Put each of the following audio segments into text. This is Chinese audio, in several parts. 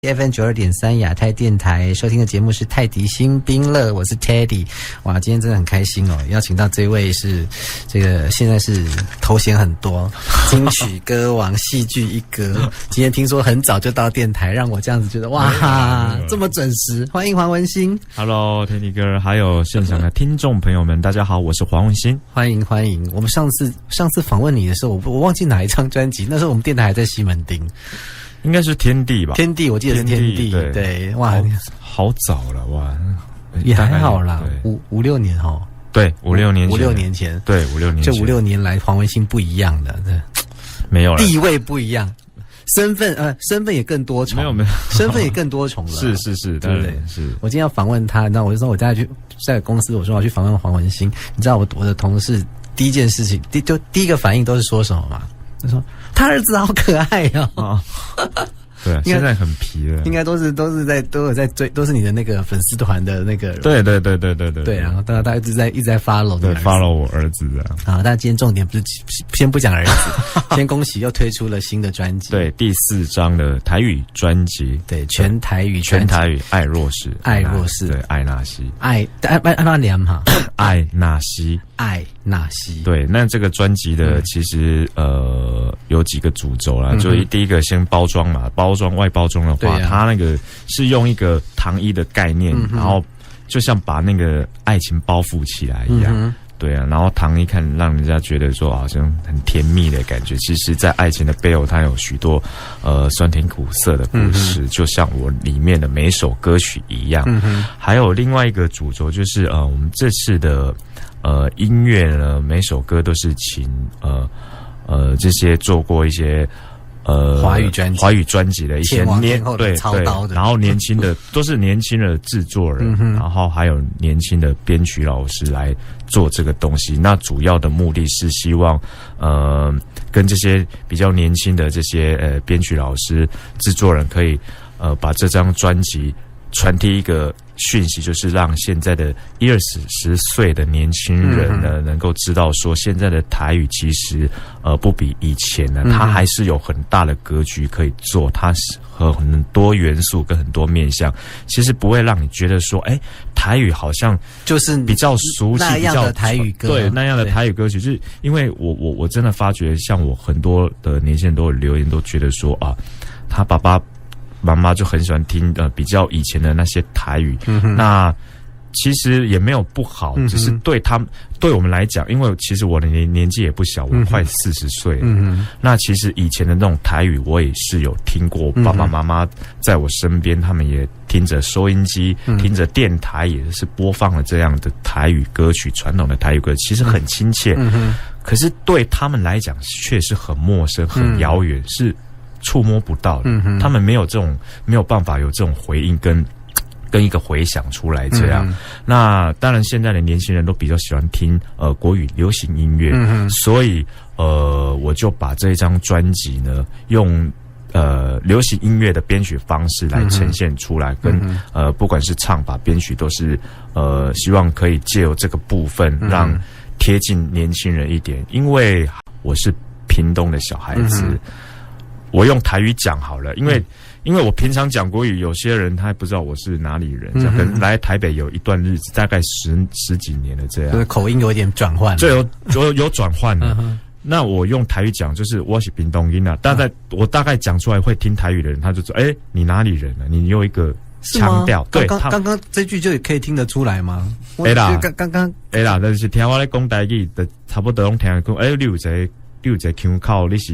FM92.3亚太电台收听的节目是泰迪新兵乐，我是 Teddy。哇，今天真的很开心哦，邀请到这位是这个现在是头衔很多，金曲歌王、戏剧一哥。今天听说很早就到电台，让我这样子觉得哇，这么准时。欢迎黄文兴。Hello Teddy 哥，还有现场的听众朋友们，大家好，我是黄文兴。欢迎欢迎。我们上次访问你的时候，我忘记哪一张专辑，那时候我们电台还在西门町。应该是天地吧？天地，我记得是天地。对，哇，好早了哇！也还好啦，5、6年哦。对，5、6年前。5、6年前，对，5、6年前。这5、6年来，黄文兴不一样的，没有了，地位不一样，身份也更多重。没有，身份也更多重了。是，对不对？是。我今天要访问他，那我就说我带他去在公司，我说我要去访问黄文兴。你知道我的同事第一件事情，第一个反应都是说什么吗？他说他儿子好可爱哦。对，现在很皮了，应该都有在追，都是你的那个粉丝团的那个。对。对，然后大家一直在 follow， 对 follow 我儿子的。好，但今天重点不是先不讲儿子，先恭喜又推出了新的专辑。对，第4张的台语专辑，对，全台语爱若是，对，爱那西，爱那年哈，爱那西。对，那这个专辑的其实有几个主轴啦，就第一个先包装嘛，外包装的话，它那个是用一个糖衣的概念，然后就像把那个爱情包覆起来一样。对啊，然后糖衣看让人家觉得说好像很甜蜜的感觉，其实在爱情的背后它有许多酸甜苦涩的故事，就像我里面的每一首歌曲一样。还有另外一个主轴就是我们这次的音乐呢，每首歌都是请这些做过一些华语专辑的一些对，然后年轻的都是年轻的制作人，然后还有年轻的编曲老师来做这个东西。那主要的目的是希望跟这些比较年轻的这些编曲老师、制作人可以把这张专辑传递一个讯息，就是让现在的10岁的年轻人呢，能够知道说，现在的台语其实不比以前呢，它还是有很大的格局可以做，它是和很多元素跟很多面向，其实不会让你觉得说，台语好像就是比较熟悉那样的台语歌，对那样的台语歌曲，就是因为我真的发觉，像我很多的年轻人都有留言，都觉得说啊，他爸爸妈妈就很喜欢听比较以前的那些台语，那其实也没有不好，只是对我们来讲，因为其实我的年纪也不小，我快40岁了，那其实以前的那种台语我也是有听过，爸爸妈妈在我身边，他们也听着收音机，听着电台，也是播放了这样的台语歌曲，传统的台语歌，其实很亲切，可是对他们来讲却是很陌生、很遥远，是触摸不到的，他们没有办法有这种回应跟一个回响出来这样。那当然现在的年轻人都比较喜欢听国语流行音乐，所以我就把这一张专辑呢用流行音乐的编曲方式来呈现出来，跟不管是唱法编曲都是希望可以借由这个部分让贴近年轻人一点，因为我是屏东的小孩子，我用台语讲好了，因为我平常讲国语，有些人他还不知道我是哪里人，可能来台北有一段日子，大概十几年了这样，就是口音有一点转换，对，有转换了。那我用台语讲，就是我是屏东人啊，我大概讲出来会听台语的人，他就说：“你哪里人啊？你有一个腔调。”对，刚刚这句就可以听得出来吗？刚刚啦，但是听我咧讲台语的，差不多拢听讲，你有一个腔口，你是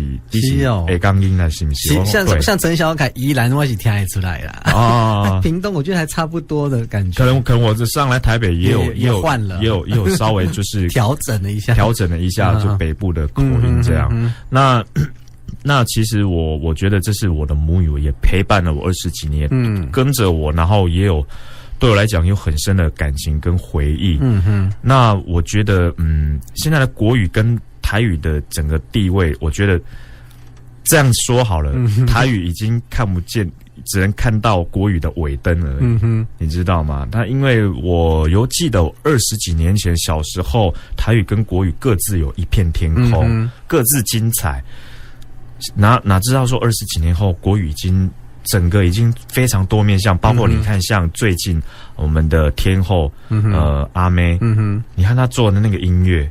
会讲音啊，是不是？像陈小凯、宜兰，我是听得出来啦。屏东我觉得还差不多的感觉。可能我这上来台北也有换了，也有稍微就是调整了一下，就北部的口音这样。那其实我觉得这是我的母语，也陪伴了我20几年，跟着我，然后也有对我来讲有很深的感情跟回忆。那我觉得现在的国语跟台语的整个地位，我觉得这样说好了，台语已经看不见，只能看到国语的尾灯而已。你知道吗？那因为我记得20几年前小时候，台语跟国语各自有一片天空，各自精彩。哪知道说20几年后，国语已经整个已经非常多面向，包括你看像最近我们的天后阿妹，你看她做的那个音乐。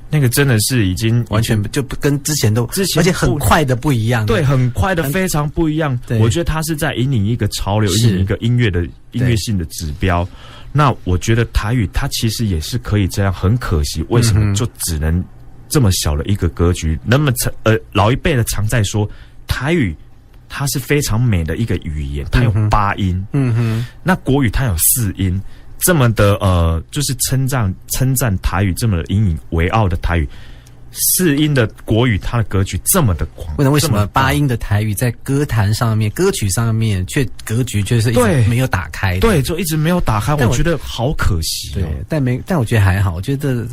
那个真的是已经完全就不跟之前而且很快的不一样，对，很快的非常不一样。我觉得他是在引领一个潮流，引领一个音乐性的指标。那我觉得台语它其实也是可以这样，很可惜，为什么就只能这么小的一个格局？那么老一辈的常在说台语。它是非常美的一个语言，它有8音，那国语它有4音，这么的就是称赞台语这么引以为傲的台语，4音的国语它的格局这么的广，为什么8音的台语在歌坛上面、歌曲上面格局却是一直没有打开的？对，就一直没有打开，我觉得好可惜。对，但我觉得还好，我觉得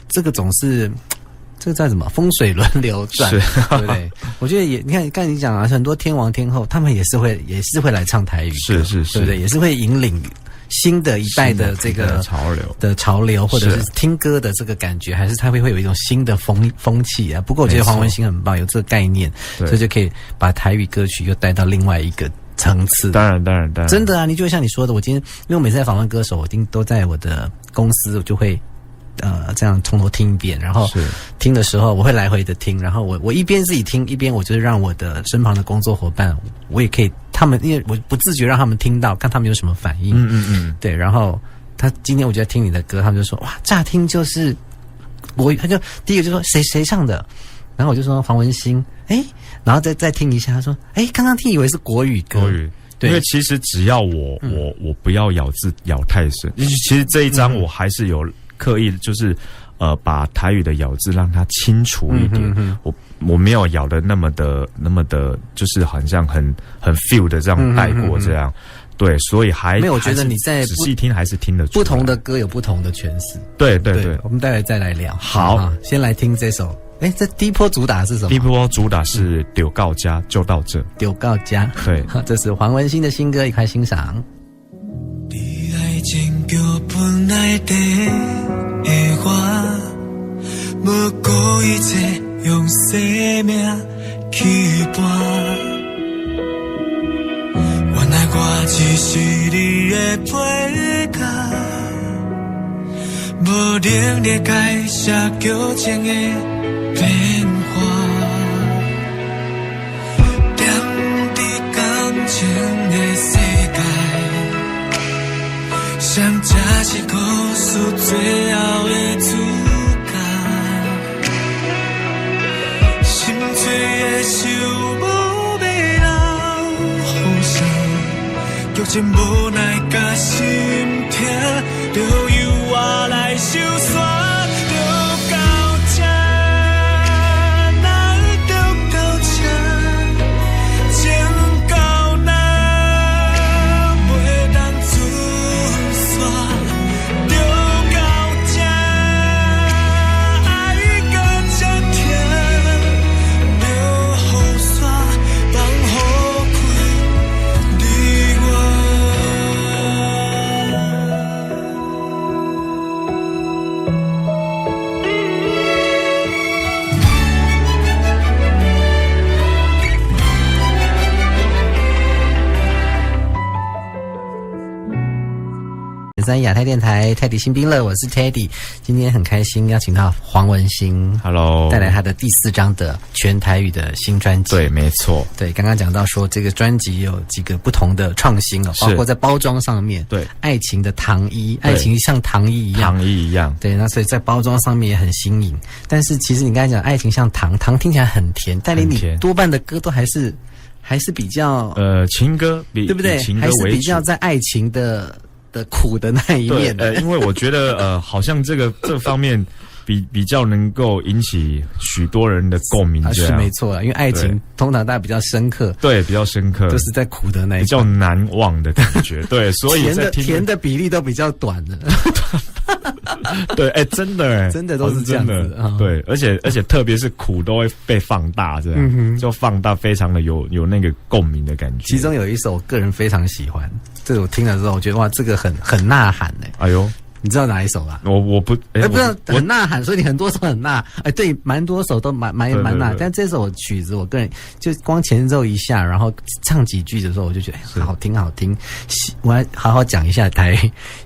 这个总是。这个叫什么？风水轮流转，对不对？我觉得也，你看，刚才你讲啊，很多天王天后，他们也是会来唱台语歌，是，对不对？也是会引领新的一代的这个潮流，或者是听歌的这个感觉，还是他会有一种新的风气啊。不过我觉得黄文兴很棒，有这个概念，所以就可以把台语歌曲又带到另外一个层次。当然，真的啊！你就像你说的，我今天因为我每次在访问歌手，我一定都在我的公司，我就会。这样从头听一遍，然后听的时候我会来回的听，然后我一边自己听，一边我就是让我的身旁的工作伙伴，我也可以他们，因为我不自觉让他们听到，看他们有什么反应。对，然后他今天我就在听你的歌，他们就说哇，乍听就是他就第一个就说谁唱的，然后我就说黄文兴，然后再听一下，他说刚刚听以为是国语歌。因为其实只要我不要咬字咬太深，其实这一张我还是有刻意就是把台语的咬字让它清楚一点，我没有咬的那么的就是好像很 feel 的这样带过这样，对，所以没有，我觉得你在仔细听还是听得出来，不同的歌有不同的诠释，对，我们待会再来聊。好，先来听这首。这第一波主打是什么？第一波主打是丢告家，就到这。丢告家，对，这是黄文兴的新歌，一块欣赏。你爱情叫本来的我，无顾一切用生命去搏。原来我只是你的配角，无能力改写旧情的变化，踮伫感情的世界，谁才是故事最后的主角？心碎的想无要留予谁，剧情无奈甲心痛，就由我来收煞。在亚太电台泰迪新兵乐，我是 Teddy， 今天很开心邀请到黄文兴 ，Hello， 带来他的第4张的全台语的新专辑。对，没错。对，刚刚讲到说这个专辑有几个不同的创新哦，包括在包装上面，对，爱情的糖衣，爱情像糖衣一样，对，那所以在包装上面也很新颖。但是其实你刚才讲爱情像糖听起来很甜，但你多半的歌都还是比较情歌，对不对？还是比较在爱情的苦的那一面。因为我觉得好像这方面比较能够引起许多人的共鸣，是没错啊。因为爱情通常大家比较深刻，对，比较深刻，就是在苦的那一比较难忘的感觉，对，所以甜的比例都比较短的。对，真的，真的都是这样子。对，而且特别是苦都会被放大，这样就放大，非常的有那个共鸣的感觉。其中有一首我个人非常喜欢，这个我听了之后，我觉得哇，这个很呐喊哎。哎呦，你知道哪一首吧？我不不知道，很呐喊，所以你很多首很呐，对，蛮多首都蛮呐，但这首曲子我个人就光前奏一下，然后唱几句的时候，我就觉得好听。我来好好讲一下台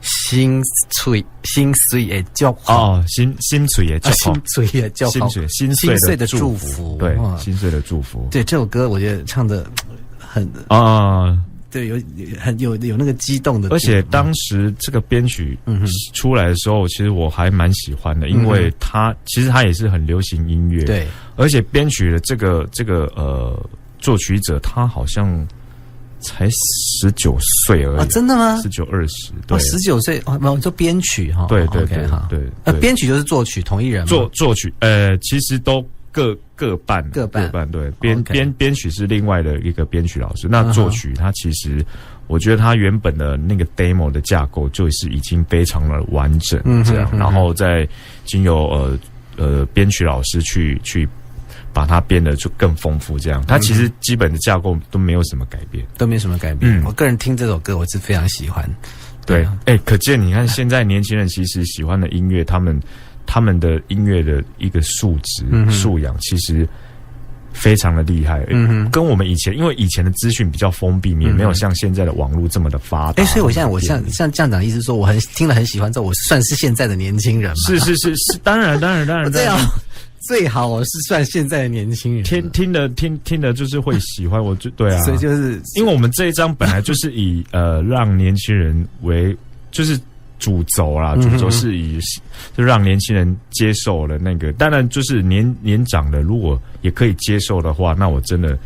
心碎的祝福心碎的祝福，心碎的祝福，心碎的祝福，对，心碎的祝福。对，这首歌我觉得唱的很对，有那个激动的，而且当时这个编曲出来的时候，其实我还蛮喜欢的，因为其实它也是很流行音乐，对，而且编曲的这个作曲者他好像才19岁而已，真的吗？19、20，对，19岁哦，就编曲哈，对，编曲就是作曲同一人吗？作曲其实都各半，对，编曲是另外的一个编曲老师。那作曲他其实，我觉得他原本的那个 demo 的架构就是已经非常的完整，这样，然后再经由编曲老师去把它编的就更丰富，这样。它其实基本的架构都没有什么改变，我个人听这首歌我是非常喜欢。对，可见你看现在年轻人其实喜欢的音乐，他们的音乐的一个素质素养其实非常的厉害，跟我们以前，因为以前的资讯比较封闭，也没有像现在的网络这么的发达。所以我像站长的意思说，我听了很喜欢之后，我算是现在的年轻人嘛？是，当然，这样最好我是算现在的年轻人，听的就是会喜欢，我就对啊，所以就是因为我们这一章本来就是以让年轻人为就是主轴啦，主轴是以就让年轻人接受了那个，当然就是年长的，如果也可以接受的话，那我真的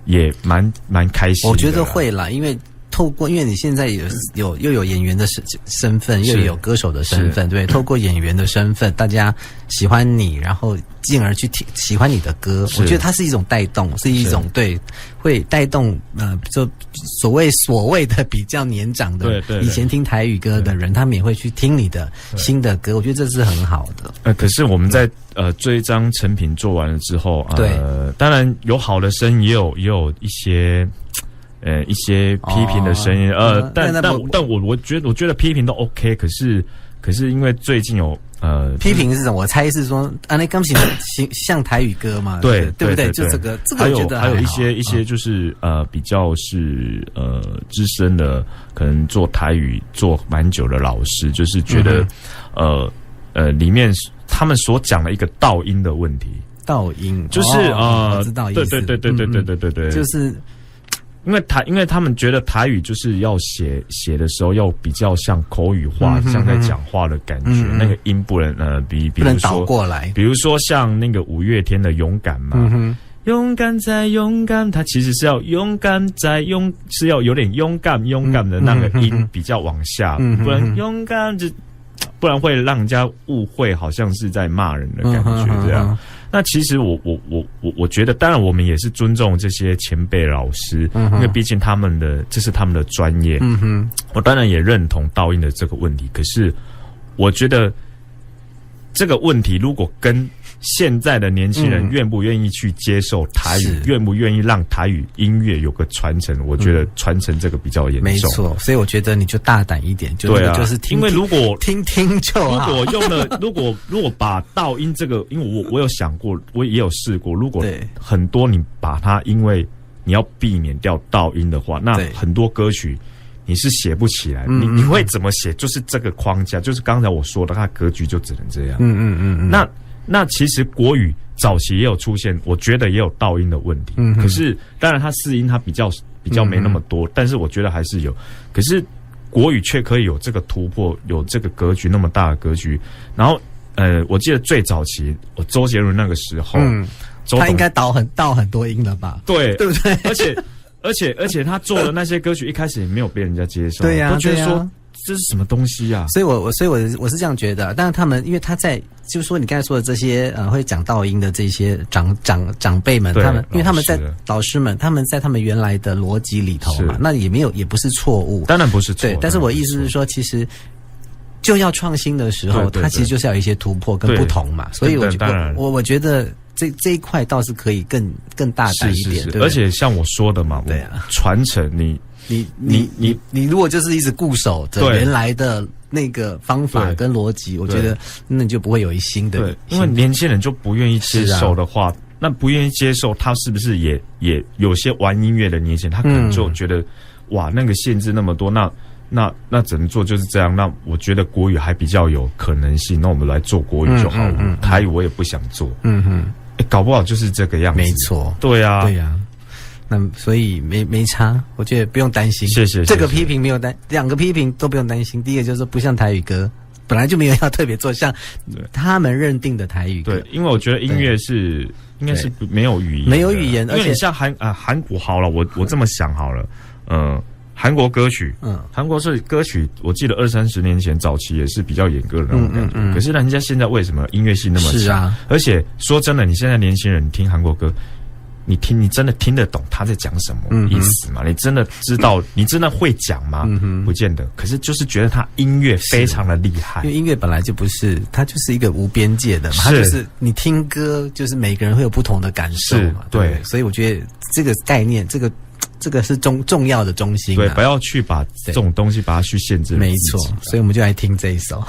也蛮开心的。我觉得会啦，因为你现在又有演员的身份，又有歌手的身份，对，透过演员的身份，大家喜欢你，然后进而去喜欢你的歌，我觉得它是一种带动，是一种对，会带动就所谓的比较年长的，对，以前听台语歌的人，他们也会去听你的新的歌，我觉得这是很好的。可是我们在这一张成品做完了之后，对，当然有好的声，也有一些批评的声音，但我觉得批评都 OK， 可是因为最近有批评是什么？我猜是说那钢琴像台语歌嘛，对不对？就这个我觉得还有一些就是比较是资深的，可能做台语做蛮久的老师，就是觉得里面他们所讲的一个倒音的问题，倒音就是我知道意思，对，就是。因为他们觉得台语就是要写的时候要比较像口语化，像在讲话的感觉，那个音不能比如说倒过来，比如说像那个五月天的勇敢嘛，勇敢再勇敢，它其实是要勇敢再是要有点勇敢的那个音比较往下，不然勇敢不然会让人家误会好像是在骂人的感觉这样。那其实我觉得，当然我们也是尊重这些前辈老师，因为毕竟这是他们的专业。我当然也认同倒音的这个问题，可是我觉得这个问题如果跟现在的年轻人愿不愿意去接受台语，愿不愿意让台语音乐有个传承，我觉得传承这个比较严重。没错，所以我觉得你就大胆一点，就是听，因为如果听就好。如果用了，如果把倒音这个，因为我有想过，我也有试过，如果很多你把它，因为你要避免掉倒音的话，那很多歌曲你是写不起来，你会怎么写？就是这个框架，就是刚才我说的，它格局就只能这样。那其实国语早期也有出现，我觉得也有倒音的问题。可是当然它四音它比较没那么多，但是我觉得还是有。可是国语却可以有这个突破，有这个格局那么大的格局。然后我记得最早期我周杰伦那个时候，他应该倒很多音了吧？对不对？而且他做的那些歌曲一开始也没有被人家接受，对呀，都觉得说这是什么东西啊？所以我是这样觉得。但是他们因为他在就是说你刚才说的这些会讲倒音的这些长辈们，他们因为他们在老师们他们在他们原来的逻辑里头嘛，那也不是错误，当然不是错。对，但是我意思是说，其实就要创新的时候，它其实就是要有一些突破跟不同嘛。所以我觉得这一块倒是可以更大胆一点。是，而且像我说的嘛，传承你如果就是一直固守着原来的那个方法跟逻辑，我觉得那你就不会有新的。对，因为年轻人就不愿意接受的话，那不愿意接受，他是不是也有些玩音乐的年轻人，他可能就觉得哇，那个限制那么多，那只能做就是这样。那我觉得国语还比较有可能性，那我们来做国语就好了。台语我也不想做。搞不好就是这个样子。没错。对啊。那所以没差，我觉得不用担心。谢谢。这个批评没有两个批评都不用担心。第一个就是说不像台语歌，本来就没有要特别做像他们认定的台语歌。对，因为我觉得音乐应该是没有语言，没有语言，而且像韩国好了，我这么想好了，韩国歌曲，韩国是歌曲，我记得20-30年前早期也是比较严格的那种感觉。可是人家现在为什么音乐性那么强？是啊，而且说真的，你现在年轻人你听韩国歌，你真的听得懂他在讲什么意思吗？你真的知道？你真的会讲吗？不见得。可是就是觉得他音乐非常的厉害，因为音乐本来就不是，它就是一个无边界的嘛，它就是你听歌，就是每个人会有不同的感受嘛。对，所以我觉得这个概念，这个是重要的中心。对，不要去把这种东西把它去限制。没错，所以我们就来听这一首。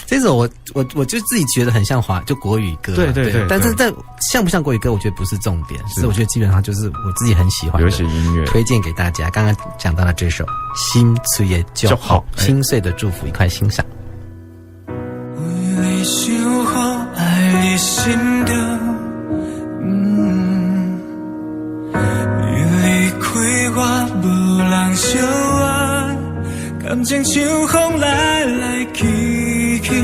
这首我就自己觉得很像就国语歌。对。但是像不像国语歌，我觉得不是重点，是我觉得基本上就是我自己很喜欢的流行音乐，推荐给大家。刚刚讲到了这首《心碎也就好》，心碎的祝福，一块欣赏。为你想好爱你心中。我无人相爱，感情像风来去去，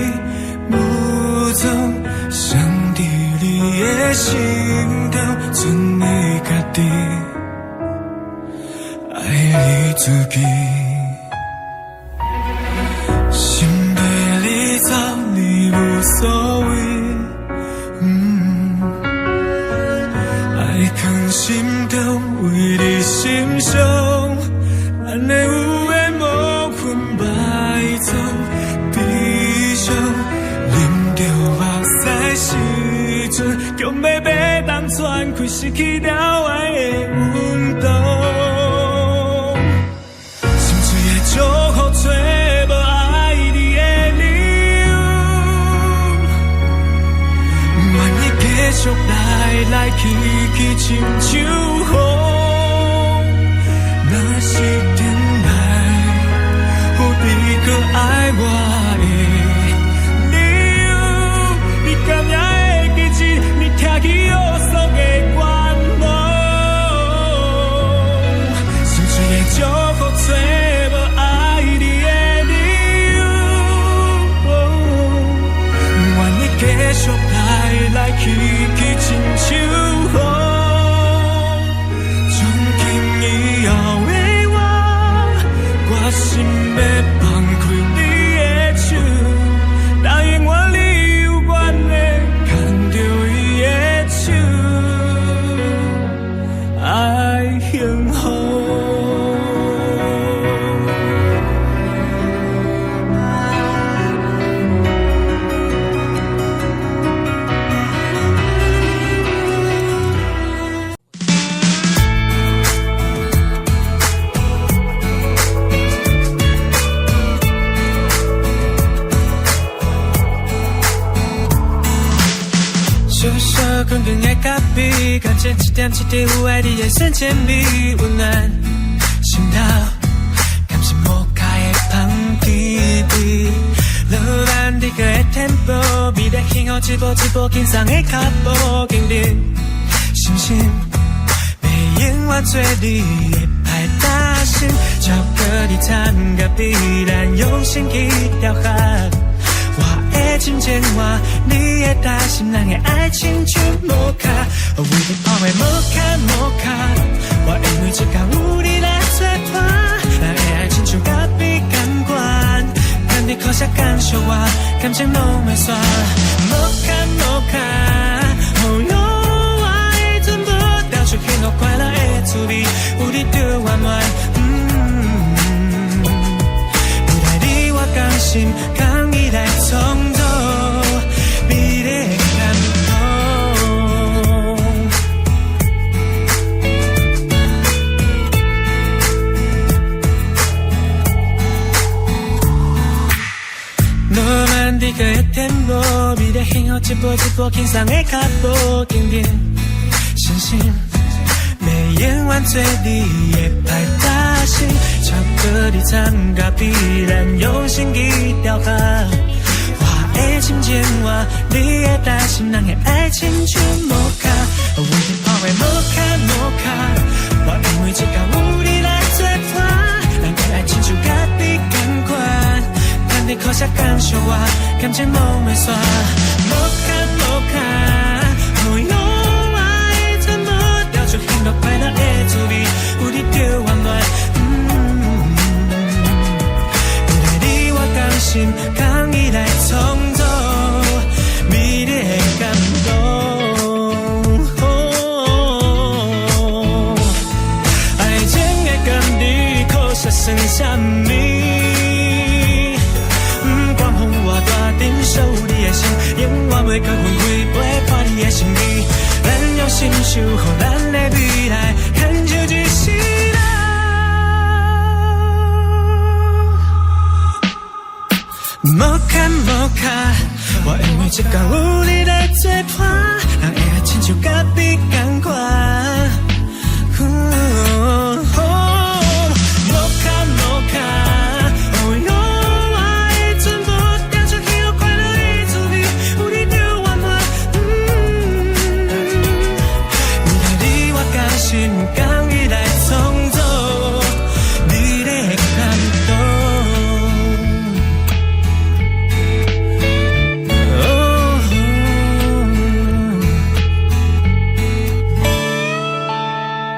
无踪，想伫你的心头，剩你家己，爱你自己。心被你走，你无所谓，爱藏心中。为你心伤，咱的有缘无分歹错，悲伤啉着目屎时阵，强要马当喘开，失去了爱的温度。心碎的祝福找无爱你的理由，不愿意继续来去去，亲像雨。若是等来有你搁爱我的理由，你敢也会记起你听起约束的愿望，心碎的祝福找无爱你的理由，不愿意继续来去去，亲像雨。心要放开你的手，答应我你有缘的牵着伊的手，爱幸福。困倦的咖啡，感觉一点一滴有爱你的酸甜蜜，温暖心头，感谢摩卡的香甜甜，落班的个的 tempo， 美丽幸福一步一步轻松的脚步，经历心心，要永远做你的歹大心，巧克力掺咖啡，咱用心去调和。我的真情话，你的担心，咱的爱情像摩卡，为你泡的摩卡摩卡，我因为一天有你来作伴，咱的爱情像咖啡感官，跟你靠下感受我，感情拢会煞。摩卡摩卡，哦哟，我的全部调出幸福快乐的滋味，有你就完满。不带你我甘心。来冲动，美丽感动。每个的天无，美丽幸福一步一步轻松的脚步，紧紧相信，袂永远做你的歹搭心，超过你参加必然用心去雕刻。我的心情话，你的担心，人的爱情全无卡，我已跑回无卡无卡，我因为这个有你来作伴，人的爱情就甲你同款，但你靠下感受我，感情无袂煞，无卡无卡，我用我的全部调出幸福快乐的滋味，有你就温暖。未来你我甘心，讲你来创造美丽的感动。爱情的甘甜，可惜算什么？不管风偌大，忍受你的心，永远袂搁分开陪伴你的心意。咱用心守护咱的未来，牵就一世人。无看无卡，我因为这个有你来作伴，人的爱情就甲你同款。无卡无卡，我用我的全部调出幸福快乐的滋味，有你就温暖。未来你我甘心，讲你来创造美丽的感动。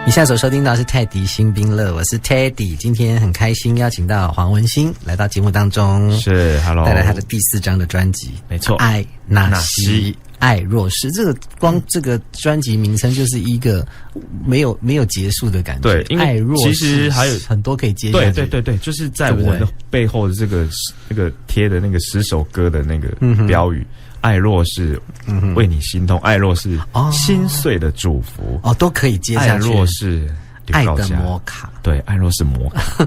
你下所收听到是泰迪新兵乐，我是 Teddy， 今天很开心邀请到黄文兴来到节目当中，是 Hello， 带来他的第4张的专辑，没错，爱那西爱若是，这个光这个专辑名称就是一个没有结束的感觉，对，因为爱若是其实还有很多可以接下去，对，就是在我的背后的这个那个贴的那个10首歌的那个标语。爱若是为你心痛，爱若是心碎的祝福，都可以接下去。爱若是爱的摩卡，对，爱若是摩卡。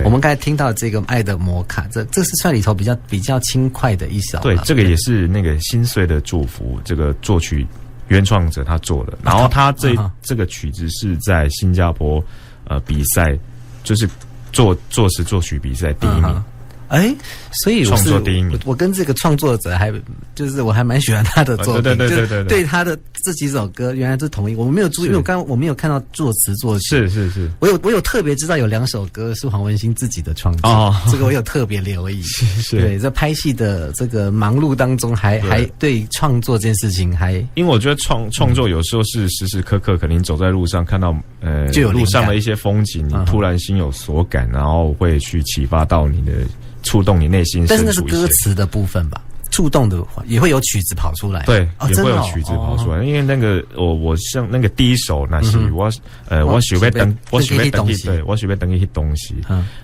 我们刚才听到这个爱的摩卡，这是算里头比较轻快的一首。对，这个也是那个心碎的祝福，这个作曲原创者他做的，然后他这个曲子是在新加坡比赛，就是作词作曲比赛第1名。所以创作第1名，我跟这个创作者就是我还蛮喜欢他的作品，对他的这几首歌原来是同一个，我没有注意，因为我没有看到作词作曲，是，我有特别知道有2首歌是黄文兴自己的创作，这个我有特别留意，是，对，在拍戏的这个忙碌当中，还对创作这件事情还，因为我觉得创作有时候是时时刻刻，可能你走在路上看到就有路上的一些风景，你突然心有所感，然后会去启发到你的。触动你内心深处一些，但是那是歌词的部分吧？触动的也会有曲子跑出来，对，也会有曲子跑出来。因为那个我像那个第1首那是我想要等对，我想要等一些东西。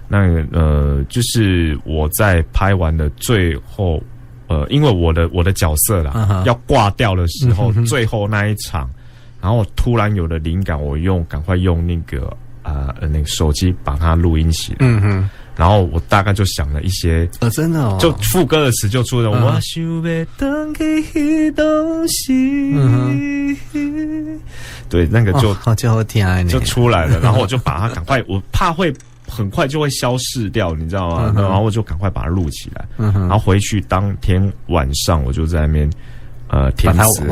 那个就是我在拍完的最后，因为我的角色啦要挂掉的时候，最后那一场，然后我突然有了灵感，我赶快用那个那个手机把它录音起来。然后我大概就想了一些，真的就副歌的词就出了，我想要等起东西，对，那个就好听就出来了。然后我就把它赶快，我怕会很快就会消逝掉，你知道吗？然后我就赶快把它录起来。然后回去当天晚上，我就在那边填词，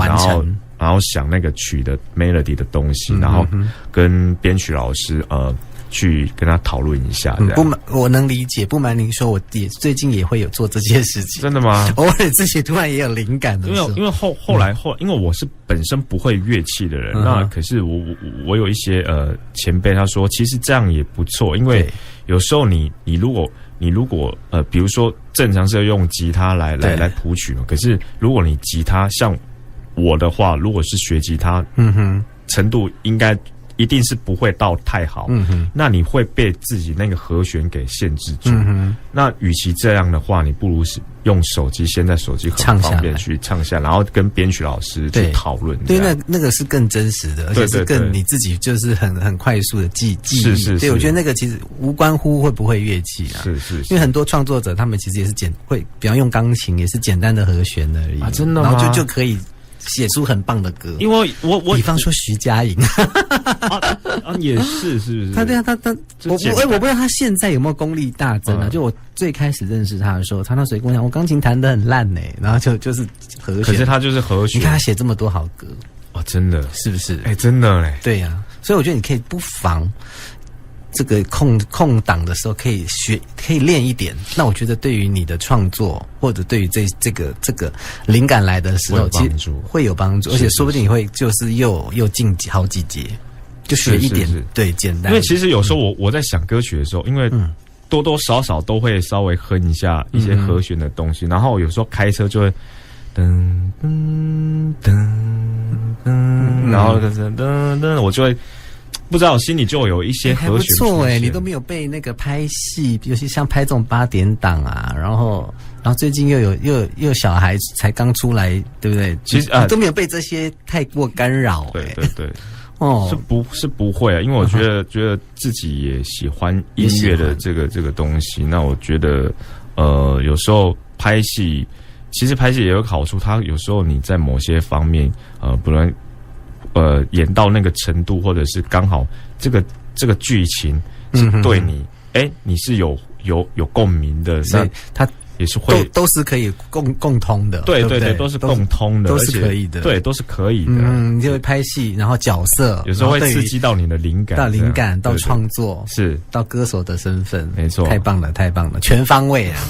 然后想那个曲的 melody 的东西，然后跟编曲老师去跟他讨论一下。我能理解。不瞒您说，我最近也会有做这件事情。真的吗？偶尔自己突然也有灵感的时候。因为后来，因为我是本身不会乐器的人，那可是我有一些前辈他说，其实这样也不错，因为有时候你如果比如说正常是要用吉他来谱曲嘛，可是如果你吉他像我的话，如果是学吉他，程度应该一定是不会到太好，那你会被自己那个和弦给限制住。那与其这样的话，你不如是用手机，现在手机很方便去唱下，然后跟编曲老师去讨论。对，那个是更真实的，而且是更你自己就是很快速的记忆。是。对，我觉得那个其实无关乎会不会乐器啊，是。因为很多创作者他们其实也是比方用钢琴也是简单的和弦而已啊，真的吗？然后就可以写出很棒的歌。因为我比方说徐佳莹也是不是？他我不知道他现在有没有功力大增啊？就我最开始认识他的时候，他那时候跟我讲，我钢琴弹得很烂呢，然后就是和弦，可是他就是和弦。你看他写这么多好歌，真的是不是？真的嘞。对呀，所以我觉得你可以不妨这个空档的时候可以练一点。那我觉得对于你的创作，或者对于这个灵感来的时候，其实会有帮助，而且说不定你会就是又进好几节，就学一点，对，简单。因为其实有时候我在想歌曲的时候，因为多多少少都会稍微哼一下一些和弦的东西，然后有时候开车就会噔噔噔噔，然后噔噔噔，我就会。不知道，我心里就有一些和弦。还不错你都没有被那个拍戏，尤其像拍这种8点档啊，然后最近又有小孩才刚出来，对不对？其实你都没有被这些太过干扰。对，是不会啊，因为我觉得自己也喜欢音乐的这个东西。那我觉得有时候拍戏，其实拍戏也有好处，它有时候你在某些方面不论。演到那个程度，或者是刚好这个剧情是对你，你是有共鸣的，所以它也是会都是可以共通的，对，都是共通的，都是可以的，对，都是可以的。你就会拍戏，然后角色有时候会刺激到你的灵感，到创作，是到歌手的身份，没错，太棒了，全方位啊！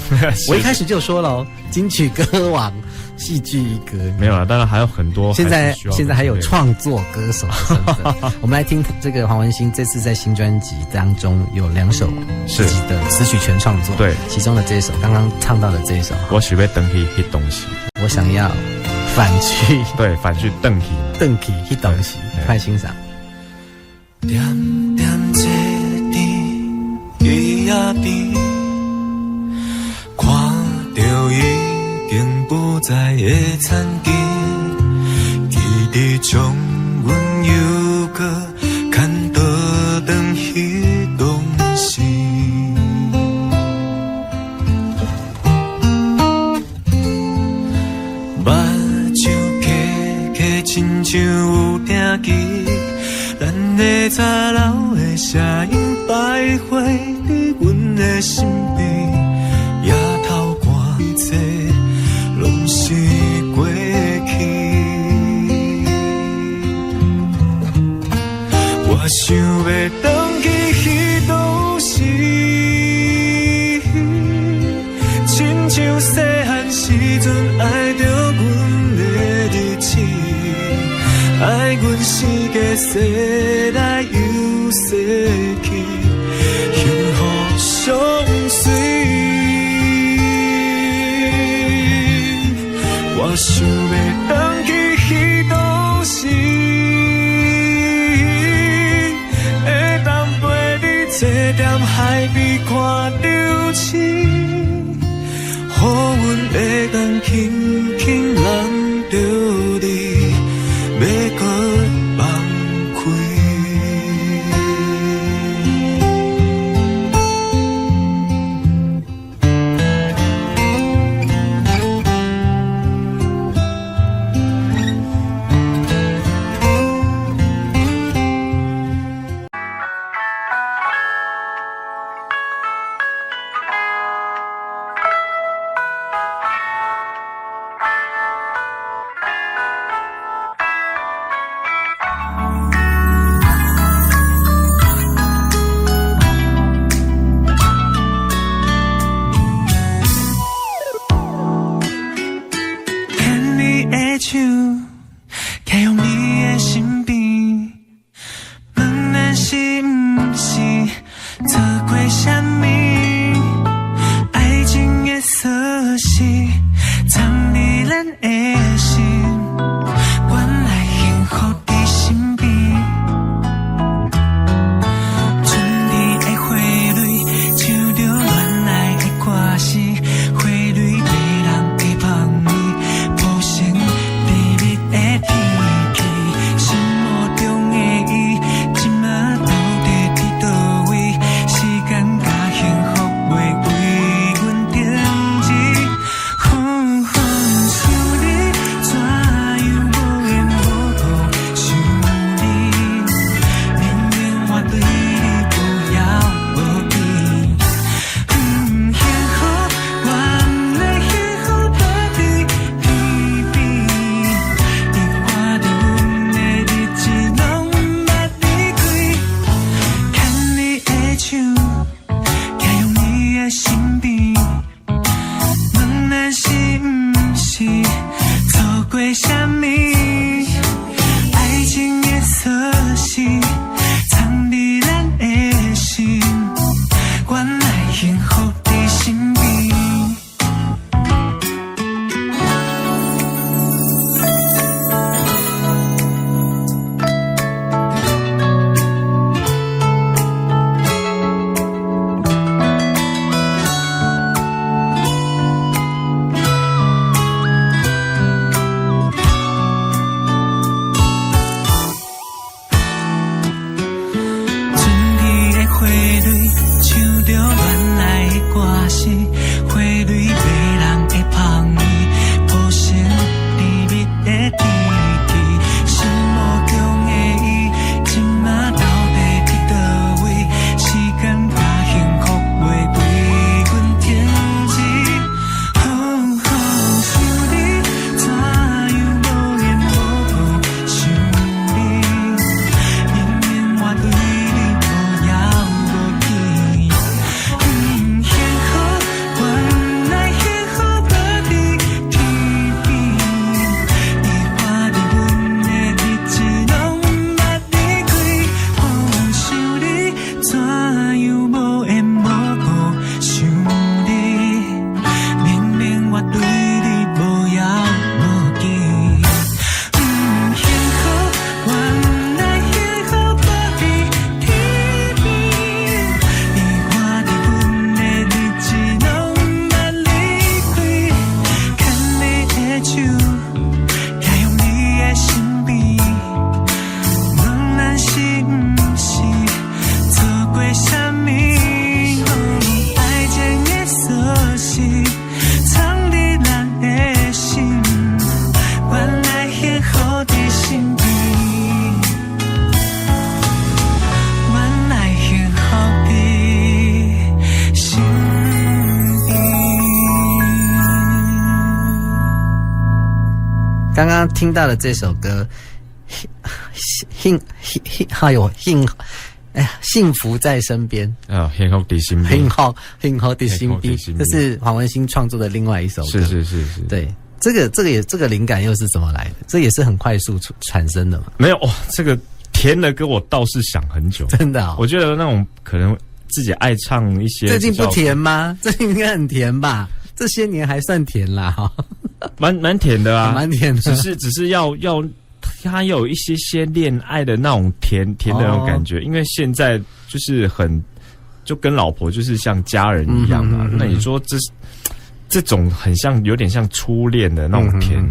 我一开始就说了，金曲歌王。戏剧一哥没有了，当然还有很多。现在还有创作歌手的身份。我们来听这个黄文兴这次在新专辑当中有2首自己的词曲全创作，对，其中的这一首刚刚唱到的这一首，我想要回去那东西，我想要反去回去那东西，快欣赏。点点坐伫伊仔边，看着伊。经不在的残景，记得将阮犹搁牵倒转彼当时。目睭起亲像有定记，咱的早老的声音徘徊伫阮的心边，夜头看一切。拢是过去，我想要回去彼当时，亲像细汉时阵爱着阮的日子，爱阮是个说来又说去，幸福相随。我想要回去彼当时，会当陪你坐踮海边看流星，予阮的眼轻轻望着你，要搁放开。的身边，问咱是不是错过什么？爱情的锁匙藏伫咱的心，原来幸福伫身边。刚刚听到的这首歌，幸福在身边啊，幸福在身边，幸福在身边，这是黄文兴创作的另外一首歌。是，对，这个灵感又是怎么来的？这也是很快速产生的嘛？没有哦，这个甜的歌我倒是想很久，真的哦。我觉得那种可能自己爱唱一些，最近不甜吗？最近应该很甜吧？这些年还算甜啦，哈，蛮甜的啊，蛮甜的。只是要它有一些恋爱的那种甜的那种感觉，因为现在就是就跟老婆就是像家人一样嘛。那你说这种很像，有点像初恋的那种甜，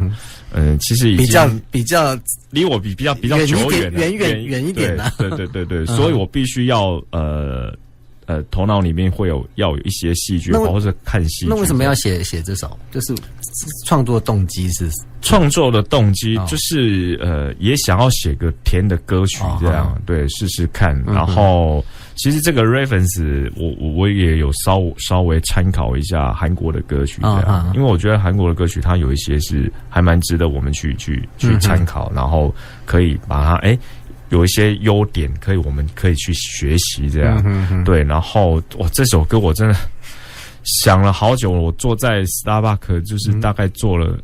其实已经比较离我比较久远了，远一点了。对，所以我必须要头脑里面要有一些戏剧或者看戏。那为什么要写这首？就是创作动机是？创作的动机就是也想要写个甜的歌曲这样，对，试试看。然后其实这个 reference 我也有稍微参考一下韩国的歌曲这样，因为我觉得韩国的歌曲它有一些是还蛮值得我们去参考，然后可以把它有一些优点我们可以去学习这样，对。然后这首歌我真的想了好久，我坐在 Starbucks 就是大概做了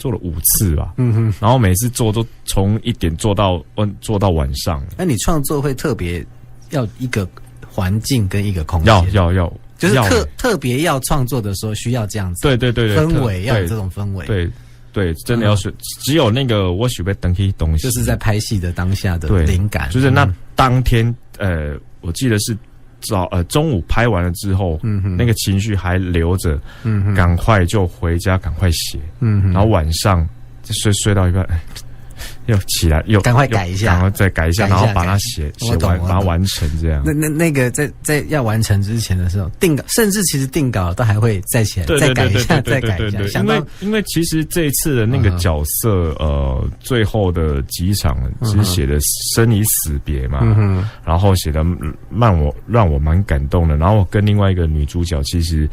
5次吧，然后每次做都从1点做到晚上。那你创作会特别要一个环境跟一个空间？要，就是特别要创作的时候需要这样子，对，氛围要有这种氛围，对，真的要是只有那个我许被等起东西，就是在拍戏的当下的灵感，就是那当天我记得是中午拍完了之后，那个情绪还留着，赶快就回家赶快写，然后晚上就睡到一半，又起来又赶快改一下，然后再改一下，然后把它写完，把它完成这样。那个在要完成之前的时候，甚至其实定稿都还会再起来，再改一下，再改一下。因为其实这一次的那个角色，最后的几场其实写的生离死别嘛，然后写的让我蛮感动的。然后跟另外一个女主角，其实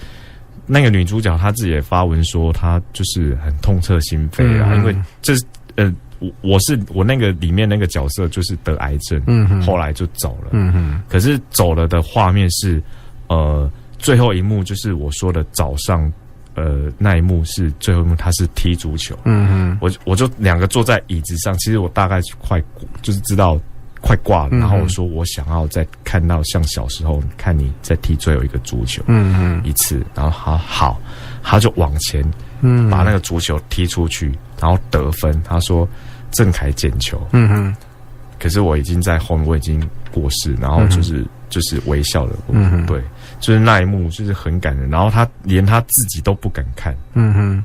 那个女主角她自己也发文说，她就是很痛彻心扉啊，因为我那个里面那个角色就是得癌症，后来就走了，可是走了的画面是，最后一幕就是我说的早上，那一幕是最后一幕，他是踢足球。我就两个坐在椅子上，其实我大概就是知道快挂了，然后我说我想要再看到像小时候看你再踢最后一个足球，一次，然后好，他就往前，把那个足球踢出去，然后得分。他说郑凯捡球，可是我已经在后面，我已经过世，然后就是微笑的，对，就是那一幕就是很感人，然后他连他自己都不敢看，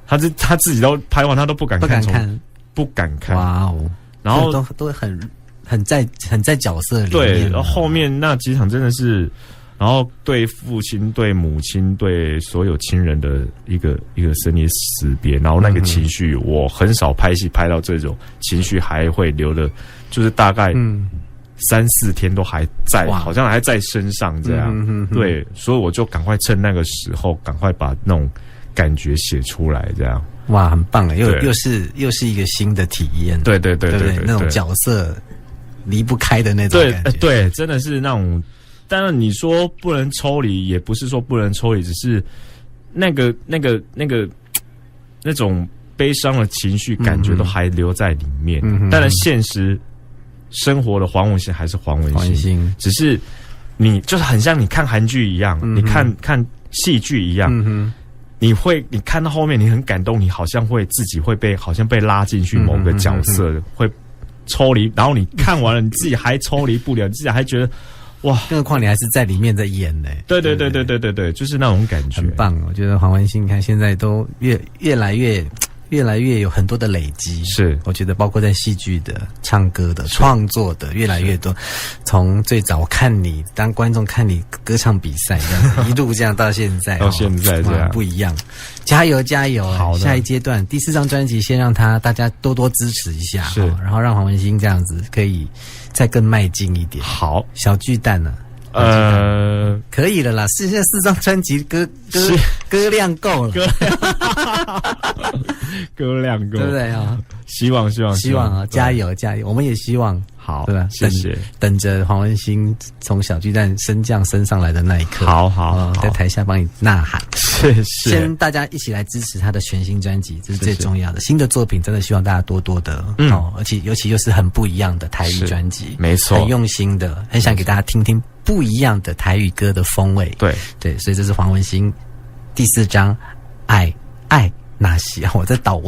他自己都拍完他都不敢看，不敢看，哇哦，然后都很在角色里面，对，然后后面那几场真的是，然后对父亲、对母亲、对所有亲人的一个生离死别，然后那个情绪，我很少拍戏拍到这种情绪还会留的，就是大概3-4天都还在，好像还在身上这样。对，所以我就赶快趁那个时候，赶快把那种感觉写出来，这样。哇，很棒哎，又是一个新的体验。对，那种角色离不开的那种感觉。对，真的是那种。当然你说不能抽离，也不是说不能抽离，只是那种悲伤的情绪感觉都还留在里面。当然现实生活的黄文兴还是黄文兴，只是你就是很像你看韩剧一样，你看戏剧一样，你看到后面你很感动，你好像会自己会好像被拉进去某个角色，会抽离，然后你看完了你自己还抽离不了，你自己还觉得哇，更何况你还是在里面在演呢。对，就是那种感觉，很棒。我觉得黄文兴你看现在都越来越有很多的累积，是我觉得包括在戏剧的、唱歌的、创作的越来越多。从最早我看你当观众看你歌唱比赛这样一路这样到现在，到现在这样不一样。加油加油！好，下一阶段第4张专辑先让大家多多支持一下，是，然后让黄文兴这样子可以再更迈进一点。好，小巨蛋呢？可以了啦，现在4张专辑歌量够了，歌量够，对不对啊？希望啊！加油！我们也希望，好，对吧？谢谢。等着黄文兴从小巨蛋升上来的那一刻，好，在台下帮你呐喊，谢谢。先大家一起来支持他的全新专辑，这是最重要的。新的作品真的希望大家多多的而且尤其又是很不一样的台语专辑，没错，很用心的，很想给大家听听不一样的台语歌的风味。对，所以这是黄文兴第4张爱那西，我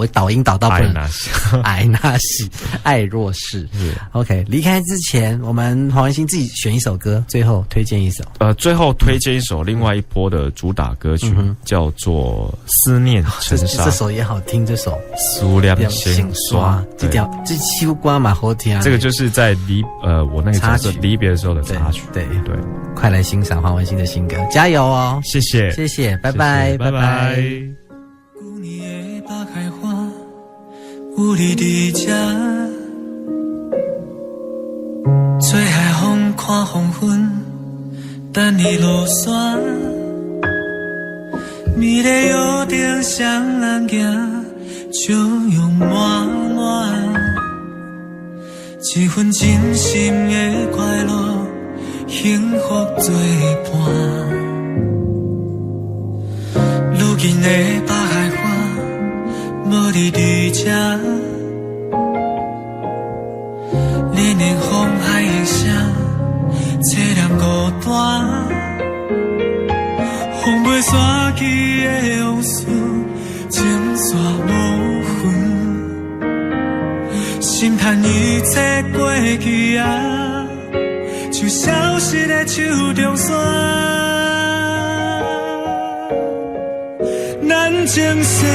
导音导到不能爱那西爱若是。OK， 离开之前，我们黄文兴自己选一首歌，最后推荐一首。最后推荐一首另外一波的主打歌曲，叫做《思念成沙》。这首也好听，这首苏亮先刷，这秋瓜嘛好听。这个就是在我那个角色离别的时候的插曲。对，快来欣赏黄文兴的新歌，加油哦！谢谢，拜拜，拜拜。旧年的北海花，有你伫这，做海风看黄昏，等你落山。暝的约定双人行，笑容满满，一份真心的快乐，幸福作伴。如今的北海花，无你伫这，连连风海的声，凄凉孤单。风袂散去的往事，情线无痕。心叹一切过去啊，像消失的手中线。咱情势。